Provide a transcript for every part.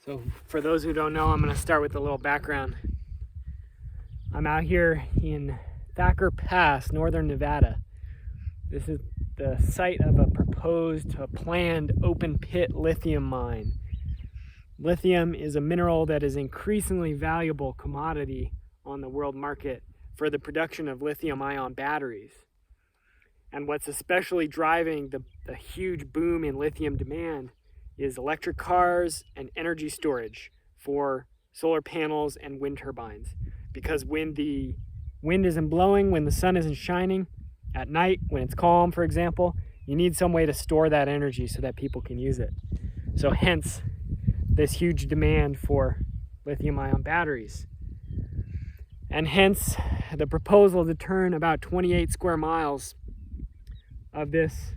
So for those who don't know, I'm going to start with a little background. I'm out here in Thacker Pass, northern Nevada. This is the site of a planned open pit lithium mine. Lithium is a mineral that is increasingly valuable commodity on the world market for the production of lithium ion batteries. And what's especially driving the huge boom in lithium demand is electric cars and energy storage for solar panels and wind turbines. Because when the wind isn't blowing, when the sun isn't shining, at night, when it's calm, for example, you need some way to store that energy so that people can use it. So hence, this huge demand for lithium-ion batteries. And hence, the proposal to turn about 28 square miles of this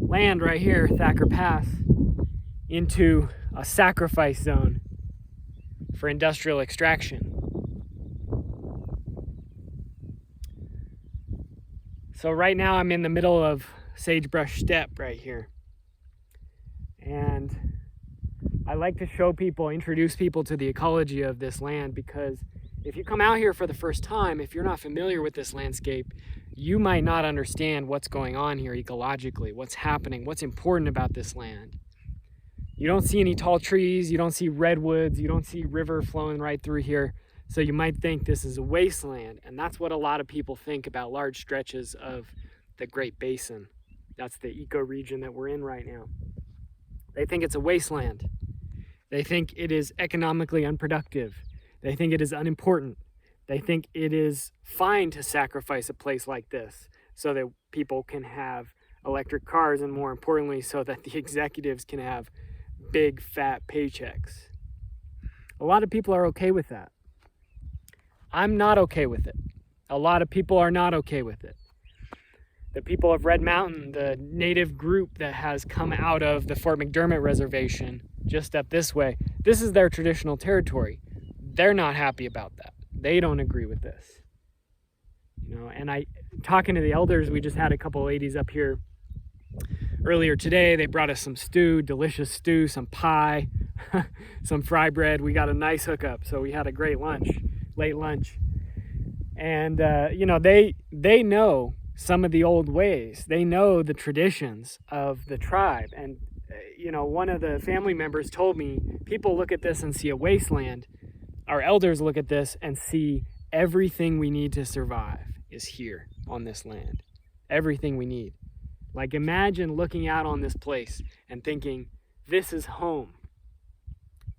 land right here, Thacker Pass, into a sacrifice zone for industrial extraction. So right now I'm in the middle of Sagebrush steppe right here. And I like to show people, introduce people to the ecology of this land, because if you come out here for the first time, if you're not familiar with this landscape, you might not understand what's going on here ecologically, what's happening, what's important about this land. You don't see any tall trees, you don't see redwoods, you don't see river flowing right through here. So you might think this is a wasteland, and that's what a lot of people think about large stretches of the Great Basin. That's the ecoregion that we're in right now. They think it's a wasteland. They think it is economically unproductive. They think it is unimportant. They think it is fine to sacrifice a place like this so that people can have electric cars, and more importantly, so that the executives can have big fat paychecks. A lot of people are okay with that. I'm not okay with it. A lot of people are not okay with it. The people of Red Mountain, the native group that has come out of the Fort McDermott Reservation just up this way, this is their traditional territory. They're not happy about that. They don't agree with this. And talking to the elders, we just had a couple ladies up here earlier today. They brought us some stew, delicious stew, some pie, some fry bread. We got a nice hookup, so we had a great lunch, late lunch. And, they know some of the old ways. They know the traditions of the tribe. And, one of the family members told me, people look at this and see a wasteland. Our elders look at this and see everything we need to survive is here on this land. Everything we need. Like, imagine looking out on this place and thinking, this is home,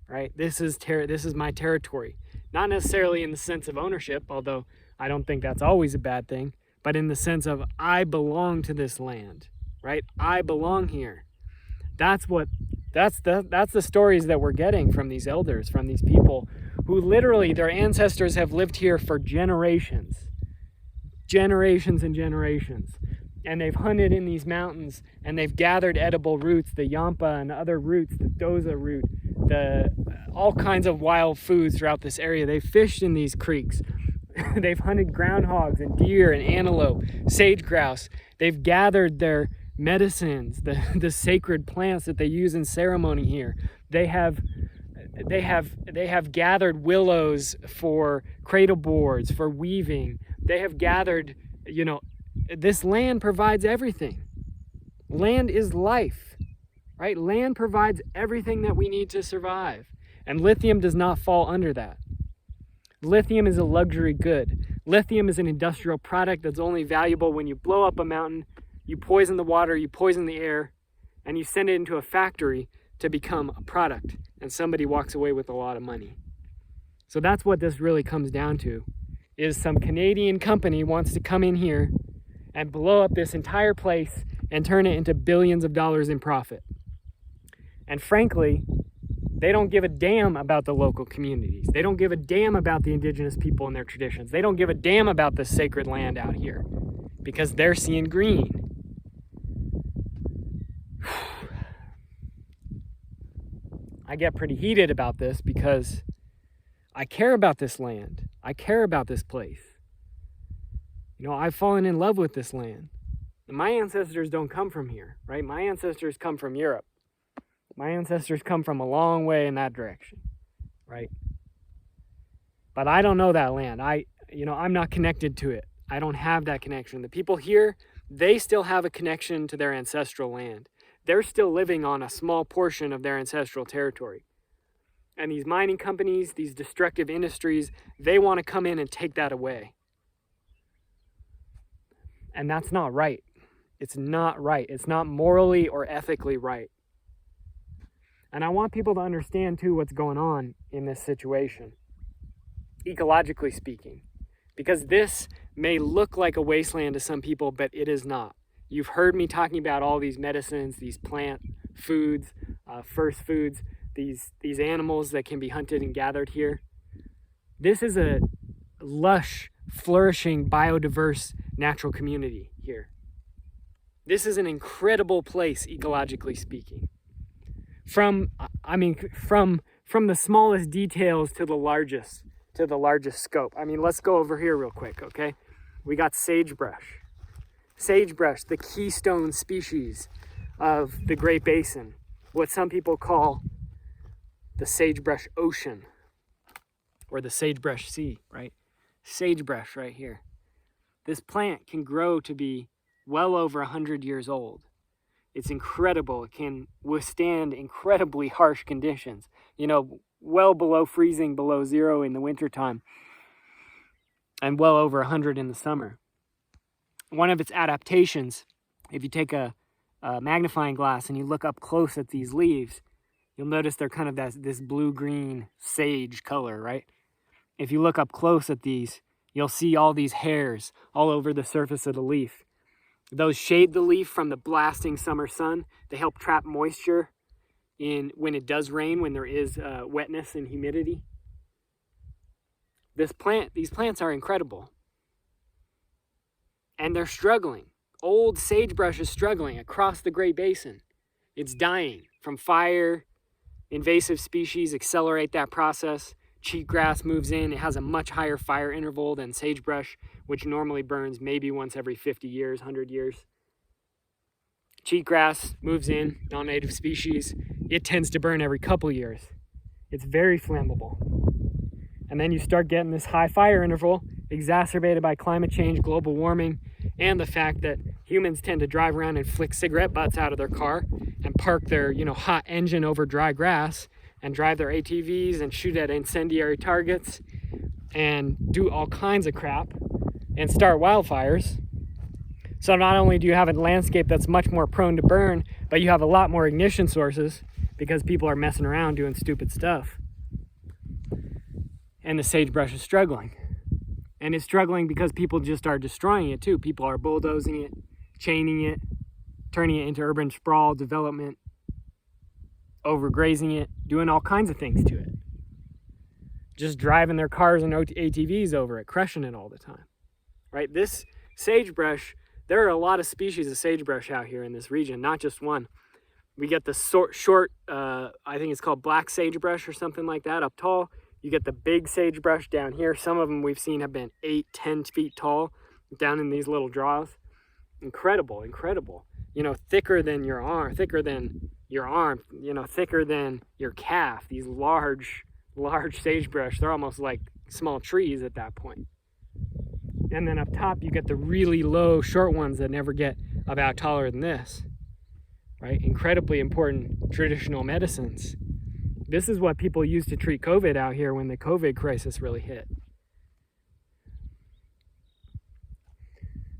right? This is my territory. Not necessarily in the sense of ownership, although I don't think that's always a bad thing, but in the sense of I belong to this land, right? I belong here. That's the stories that we're getting from these elders, from these people who literally, their ancestors have lived here for generations and generations. And they've hunted in these mountains, and they've gathered edible roots, the yampa and other roots, the doza root, all kinds of wild foods throughout this area. They've fished in these creeks. They've hunted groundhogs and deer and antelope, sage grouse. They've gathered their medicines, the sacred plants that they use in ceremony here. They have gathered willows for cradle boards, for weaving. They have gathered, this land provides everything. Land is life, right? Land provides everything that we need to survive. And lithium does not fall under that. Lithium is a luxury good. Lithium is an industrial product that's only valuable when you blow up a mountain, you poison the water, you poison the air, and you send it into a factory to become a product, and somebody walks away with a lot of money. So that's what this really comes down to, is some Canadian company wants to come in here and blow up this entire place and turn it into billions of dollars in profit. And frankly, they don't give a damn about the local communities. They don't give a damn about the indigenous people and their traditions. They don't give a damn about the sacred land out here because they're seeing green. I get pretty heated about this because I care about this land. I care about this place. I've fallen in love with this land. My ancestors don't come from here, right? My ancestors come from Europe. My ancestors come from a long way in that direction, right? But I don't know that land. I'm not connected to it. I don't have that connection. The people here, they still have a connection to their ancestral land. They're still living on a small portion of their ancestral territory. And these mining companies, these destructive industries, they want to come in and take that away. And that's not right. It's not right. It's not morally or ethically right. And I want people to understand too what's going on in this situation, ecologically speaking, because this may look like a wasteland to some people, but it is not. You've heard me talking about all these medicines, these plant foods, first foods, these animals that can be hunted and gathered here. This is a lush, flourishing, biodiverse natural community here. This is an incredible place, ecologically speaking. From the smallest details to the largest scope. I mean, let's go over here real quick, okay? We got sagebrush. Sagebrush, the keystone species of the Great Basin, what some people call the sagebrush ocean or the sagebrush sea, right? Sagebrush right here. This plant can grow to be well over 100 years old. It's incredible. It can withstand incredibly harsh conditions, well below freezing, below zero in the wintertime, and well over 100 in the summer. One of its adaptations, if you take a magnifying glass and you look up close at these leaves, you'll notice they're kind of this blue-green sage color, right? If you look up close at these, you'll see all these hairs all over the surface of the leaf. Those shade the leaf from the blasting summer sun. They help trap moisture when it does rain, when there is wetness and humidity. These plants are incredible. And they're struggling. Old sagebrush is struggling across the Great Basin. It's dying from fire. Invasive species accelerate that process. Cheatgrass moves in. It has a much higher fire interval than sagebrush, which normally burns maybe once every 50 years, 100 years. Cheatgrass moves in, non-native species. It tends to burn every couple years. It's very flammable. And then you start getting this high fire interval exacerbated by climate change, global warming, and the fact that humans tend to drive around and flick cigarette butts out of their car and park their, hot engine over dry grass and drive their ATVs and shoot at incendiary targets and do all kinds of crap and start wildfires. So not only do you have a landscape that's much more prone to burn, but you have a lot more ignition sources because people are messing around doing stupid stuff. And the sagebrush is struggling. And it's struggling because people just are destroying it too. People are bulldozing it, chaining it, turning it into urban sprawl, development, overgrazing it, doing all kinds of things to it. Just driving their cars and ATVs over it, crushing it all the time, right? This sagebrush, there are a lot of species of sagebrush out here in this region, not just one. We get the short, I think it's called black sagebrush or something like that, up tall. You get the big sagebrush down here. Some of them we've seen have been 8-10 feet tall down in these little draws. Incredible, incredible. Thicker than your arm, thicker than your calf. These large sagebrush, they're almost like small trees at that point. And then up top, you get the really low, short ones that never get about taller than this, right? Incredibly important traditional medicines. This is what people used to treat COVID out here when the COVID crisis really hit.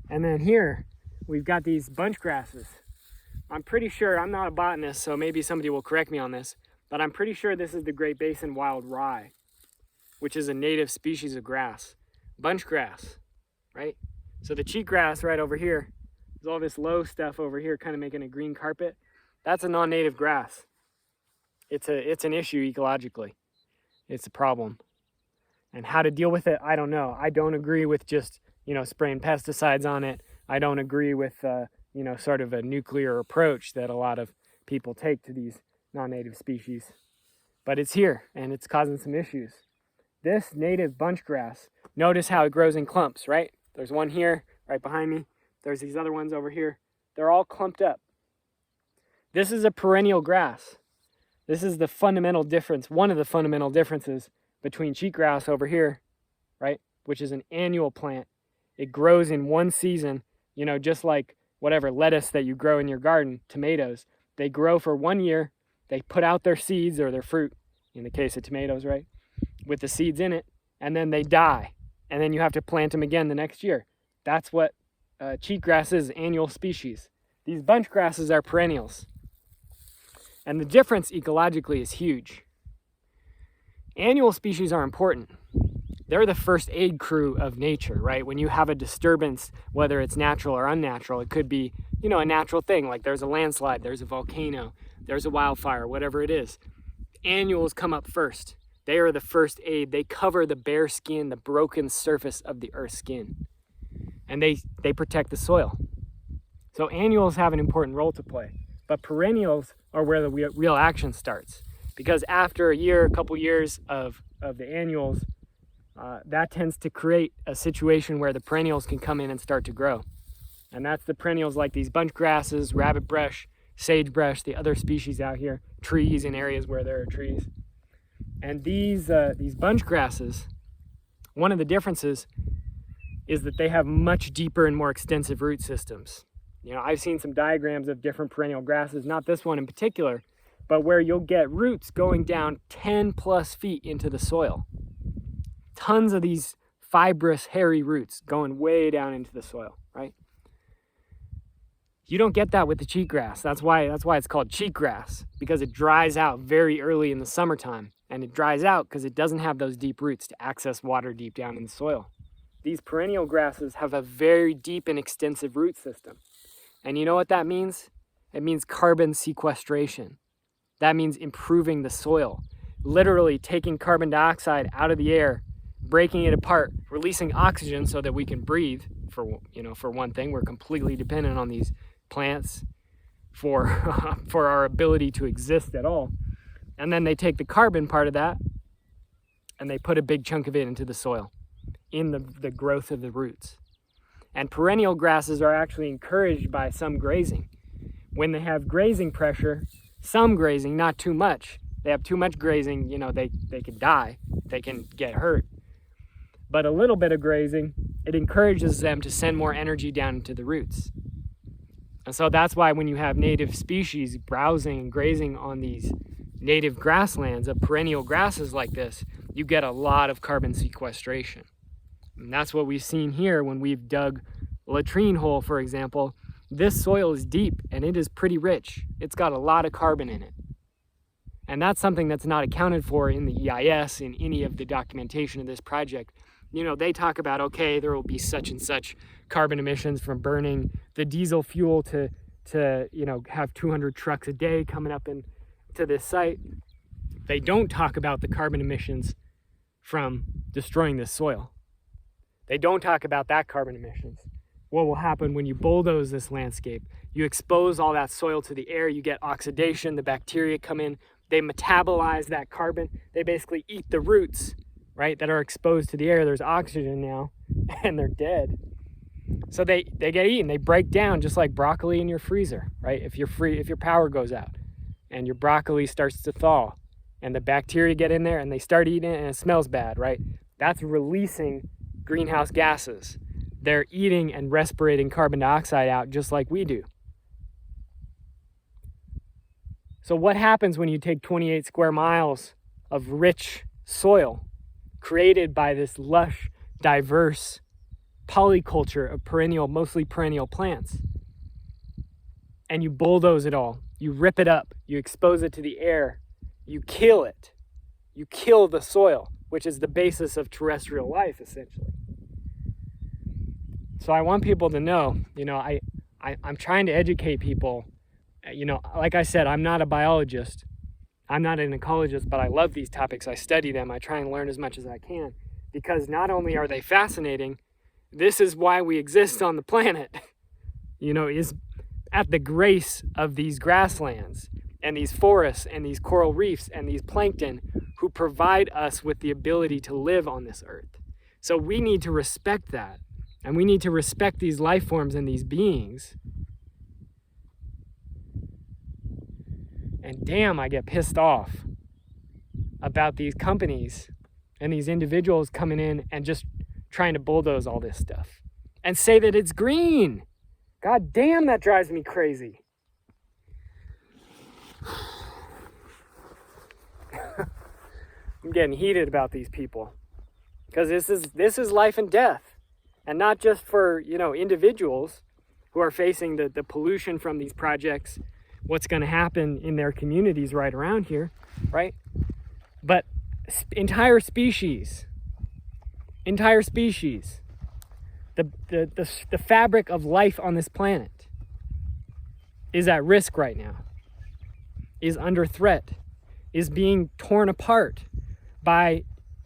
And then here, we've got these bunch grasses. I'm pretty sure, I'm not a botanist, so maybe somebody will correct me on this, but I'm pretty sure this is the Great Basin wild rye, which is a native species of grass. Bunch grass, right? So the cheatgrass right over here, there's all this low stuff over here kind of making a green carpet. That's a non-native grass. It's an issue ecologically. It's a problem. And how to deal with it, I don't know. I don't agree with just, spraying pesticides on it. I don't agree with, sort of a nuclear approach that a lot of people take to these non-native species. But it's here, and it's causing some issues. This native bunch grass, notice how it grows in clumps, right? There's one here, right behind me. There's these other ones over here. They're all clumped up. This is a perennial grass. This is the fundamental difference, one of the fundamental differences between cheatgrass over here, right, which is an annual plant. It grows in one season, just like whatever lettuce that you grow in your garden, tomatoes. They grow for 1 year, they put out their seeds or their fruit, in the case of tomatoes, right, with the seeds in it, and then they die. And then you have to plant them again the next year. That's what cheatgrass is, annual species. These bunch grasses are perennials. And the difference ecologically is huge. Annual species are important. They're the first aid crew of nature, right? When you have a disturbance, whether it's natural or unnatural, it could be, a natural thing, like there's a landslide, there's a volcano, there's a wildfire, whatever it is. Annuals come up first. They are the first aid. They cover the bare skin, the broken surface of the earth's skin. And they protect the soil. So annuals have an important role to play. But perennials are where the real action starts. Because after a couple years of the annuals, that tends to create a situation where the perennials can come in and start to grow. And that's the perennials like these bunch grasses, rabbit brush, sagebrush, the other species out here, trees in areas where there are trees. And these bunch grasses, one of the differences is that they have much deeper and more extensive root systems. I've seen some diagrams of different perennial grasses, not this one in particular, but where you'll get roots going down 10 plus feet into the soil. Tons of these fibrous, hairy roots going way down into the soil, right? You don't get that with the cheatgrass. That's why it's called cheatgrass, because it dries out very early in the summertime. And it dries out because it doesn't have those deep roots to access water deep down in the soil. These perennial grasses have a very deep and extensive root system. And you know what that means? It means carbon sequestration. That means improving the soil. Literally taking carbon dioxide out of the air, breaking it apart, releasing oxygen so that we can breathe. For one thing, we're completely dependent on these plants for our ability to exist at all. And then they take the carbon part of that and they put a big chunk of it into the soil, in the growth of the roots. And perennial grasses are actually encouraged by some grazing. When they have grazing pressure, some grazing, not too much. They have too much grazing, they could die, they can get hurt. But a little bit of grazing, it encourages them to send more energy down into the roots. And so that's why when you have native species browsing and grazing on these native grasslands of perennial grasses like this, you get a lot of carbon sequestration. And that's what we've seen here when we've dug a latrine hole, for example. This soil is deep and it is pretty rich. It's got a lot of carbon in it. And that's something that's not accounted for in the EIS, in any of the documentation of this project. They talk about, okay, there will be such and such carbon emissions from burning the diesel fuel to have 200 trucks a day coming up to this site. They don't talk about the carbon emissions from destroying this soil. They don't talk about that carbon emissions. What will happen when you bulldoze this landscape? You expose all that soil to the air, you get oxidation, the bacteria come in, they metabolize that carbon, they basically eat the roots, right, that are exposed to the air. There's oxygen now, and they're dead. So they get eaten, they break down just like broccoli in your freezer, right? If your power goes out and your broccoli starts to thaw and the bacteria get in there and they start eating it and it smells bad, right? That's releasing greenhouse gases. They're eating and respirating carbon dioxide out just like we do. So what happens when you take 28 square miles of rich soil created by this lush, diverse polyculture of mostly perennial plants, and you bulldoze it all, you rip it up, you expose it to the air, you kill it, you kill the soil, which is the basis of terrestrial life, essentially. So I want people to know, I'm trying to educate people. Like I said, I'm not a biologist, I'm not an ecologist, but I love these topics. I study them. I try and learn as much as I can, because not only are they fascinating, this is why we exist on the planet, is at the grace of these grasslands and these forests and these coral reefs and these plankton who provide us with the ability to live on this earth. So we need to respect that, and we need to respect these life forms and these beings. And damn, I get pissed off about these companies and these individuals coming in and just trying to bulldoze all this stuff and say that it's green. God damn, that drives me crazy. I'm getting heated about these people because this is life and death, and not just for, you know, individuals who are facing the pollution from these projects, what's going to happen in their communities right around here, right? But entire species, the fabric of life on this planet is at risk right now, is under threat, is being torn apart by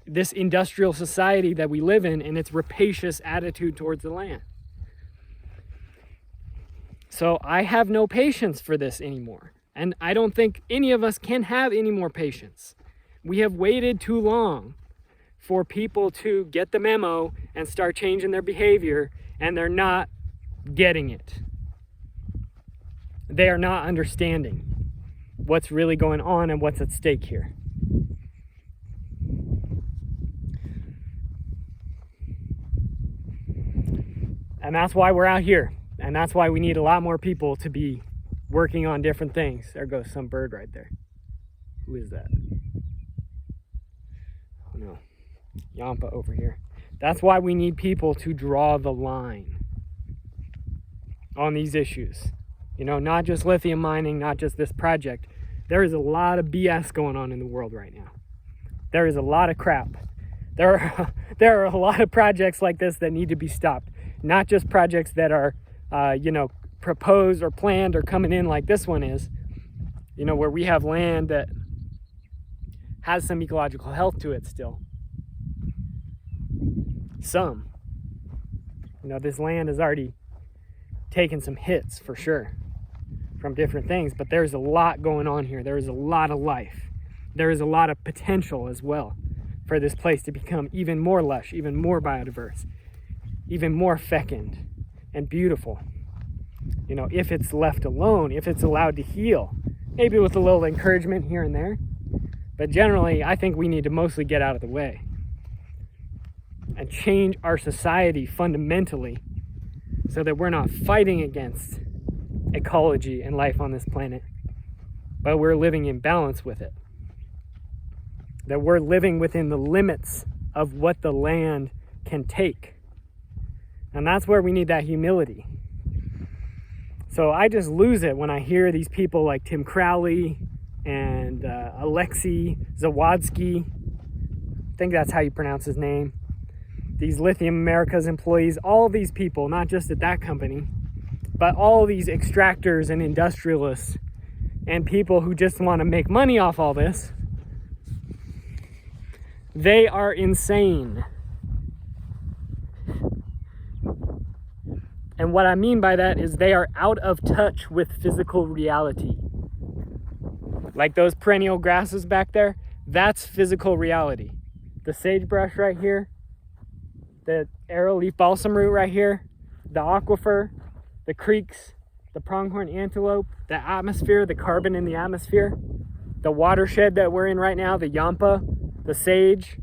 this industrial society that we live in and its rapacious attitude towards the land. So I have no patience for this anymore. And I don't think any of us can have any more patience. We have waited too long for people to get the memo and start changing their behavior, and they're not getting it. They are not understanding what's really going on and what's at stake here. And that's why we're out here. And that's why we need a lot more people to be working on different things. There goes some bird right there. Who is that? Oh no. Yampa over here. That's why we need people to draw the line on these issues. You know, not just lithium mining, not just this project. There is a lot of BS going on in the world right now. There is a lot of crap. There are a lot of projects like this that need to be stopped. Not just projects that are proposed or planned or coming in like this one is, you know, where we have land that has some ecological health to it still. Some. You know, this land has already taken some hits for sure from different things, but there's a lot going on here. There is a lot of life. There is a lot of potential as well for this place to become even more lush, even more biodiverse, even more fecund and beautiful. You know, if it's left alone, if it's allowed to heal, maybe with a little encouragement here and there. But generally, I think we need to mostly get out of the way and change our society fundamentally so that we're not fighting against ecology and life on this planet, but we're living in balance with it. That we're living within the limits of what the land can take. And that's where we need that humility. So I just lose it when I hear these people like Tim Crowley and Alexei Zawodzki. I think that's how you pronounce his name. These Lithium Americas employees, all these people, not just at that company, but all these extractors and industrialists and people who just want to make money off all this, they are insane. And what I mean by that is they are out of touch with physical reality. Like those perennial grasses back there, that's physical reality. The sagebrush right here, the arrowleaf balsam root right here, the aquifer, the creeks, the pronghorn antelope, the atmosphere, the carbon in the atmosphere, the watershed that we're in right now, the Yampa, the sage,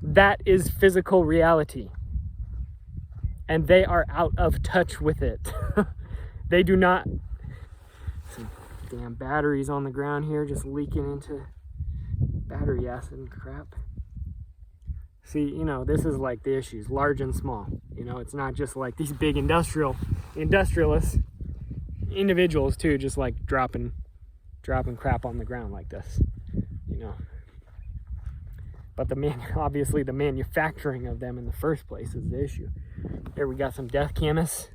that is physical reality. And they are out of touch with it. They do not. Some damn batteries on the ground here just leaking into battery acid and crap. See, you know, this is like the issues, large and small. You know, it's not just like these big industrialists, individuals too, just like dropping crap on the ground like this, you know. But obviously the manufacturing of them in the first place is the issue. Here we got some death camas.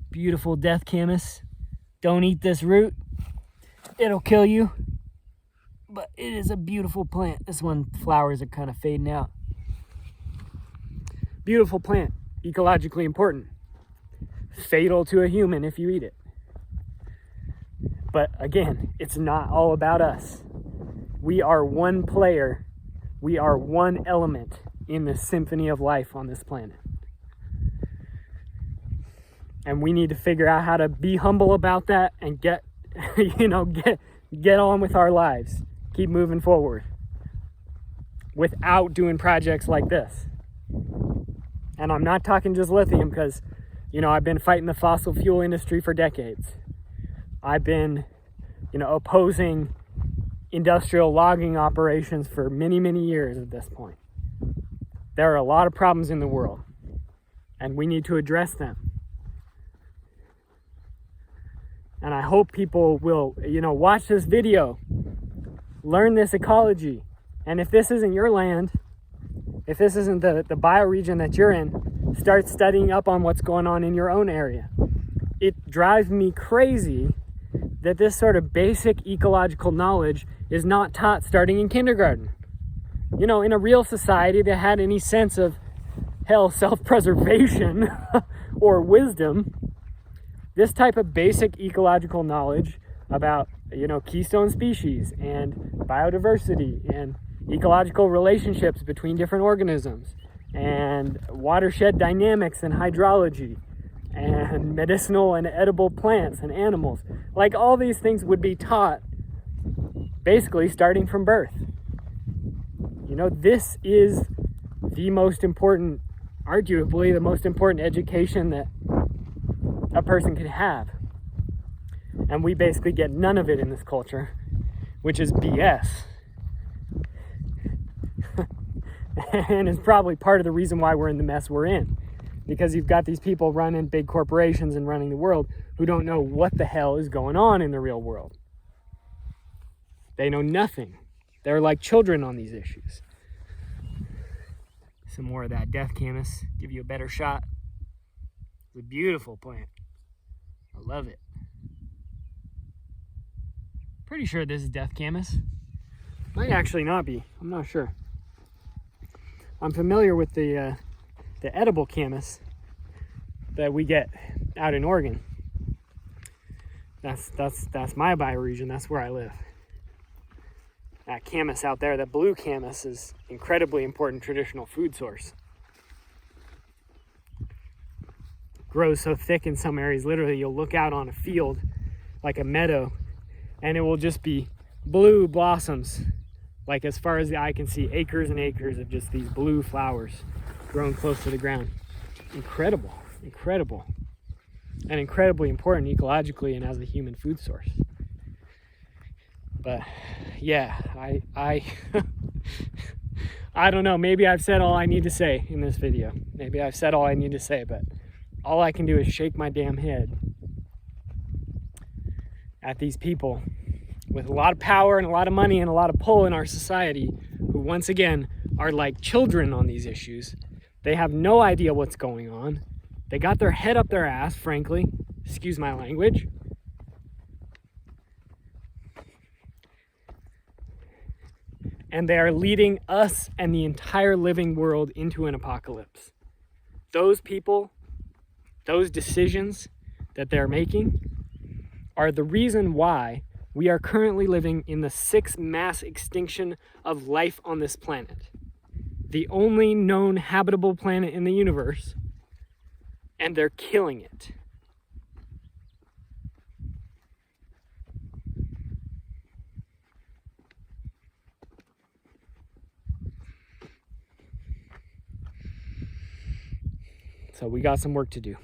Beautiful death camas. Don't eat this root. It'll kill you. But it is a beautiful plant. This one, flowers are kind of fading out. Beautiful plant. Ecologically important. Fatal to a human if you eat it. But again, it's not all about us. We are one player. We are one element in the symphony of life on this planet. And we need to figure out how to be humble about that and get get on with our lives, keep moving forward without doing projects like this. And I'm not talking just lithium, because, you know, I've been fighting the fossil fuel industry for decades. I've been, you know, opposing industrial logging operations for many, many years at this point. There are a lot of problems in the world, and we need to address them. And I hope people will, you know, watch this video, learn this ecology. And if this isn't your land, if this isn't the bioregion that you're in, start studying up on what's going on in your own area. It drives me crazy that this sort of basic ecological knowledge is not taught starting in kindergarten. You know, in a real society that had any sense of, hell, self-preservation or wisdom, this type of basic ecological knowledge about, you know, keystone species and biodiversity and ecological relationships between different organisms and watershed dynamics and hydrology and medicinal and edible plants and animals, like all these things would be taught basically starting from birth. You know, this is the most important, arguably the most important education that a person could have. And we basically get none of it in this culture, which is BS. And is probably part of the reason why we're in the mess we're in. Because you've got these people running big corporations and running the world who don't know what the hell is going on in the real world. They know nothing. They're like children on these issues. Some more of that death camas, give you a better shot. It's a beautiful plant. I love it. Pretty sure this is death camas. Might actually not be. I'm not sure. I'm familiar with the edible camas that we get out in Oregon. That's my bioregion. That's where I live. That camas out there, that blue camas, is incredibly important traditional food source. Grows so thick in some areas, literally you'll look out on a field like a meadow and it will just be blue blossoms, like as far as the eye can see, acres and acres of just these blue flowers growing close to the ground. Incredible, incredible, and incredibly important ecologically and as a human food source. But yeah, I I don't know, maybe I've said all I need to say in this video. Maybe I've said all I need to say, but all I can do is shake my damn head at these people with a lot of power and a lot of money and a lot of pull in our society who, once again, are like children on these issues. They have no idea what's going on. They got their head up their ass, frankly. Excuse my language. And they are leading us and the entire living world into an apocalypse. Those people, those decisions that they're making are the reason why we are currently living in the 6th mass extinction of life on this planet. The only known habitable planet in the universe, and they're killing it. So we got some work to do.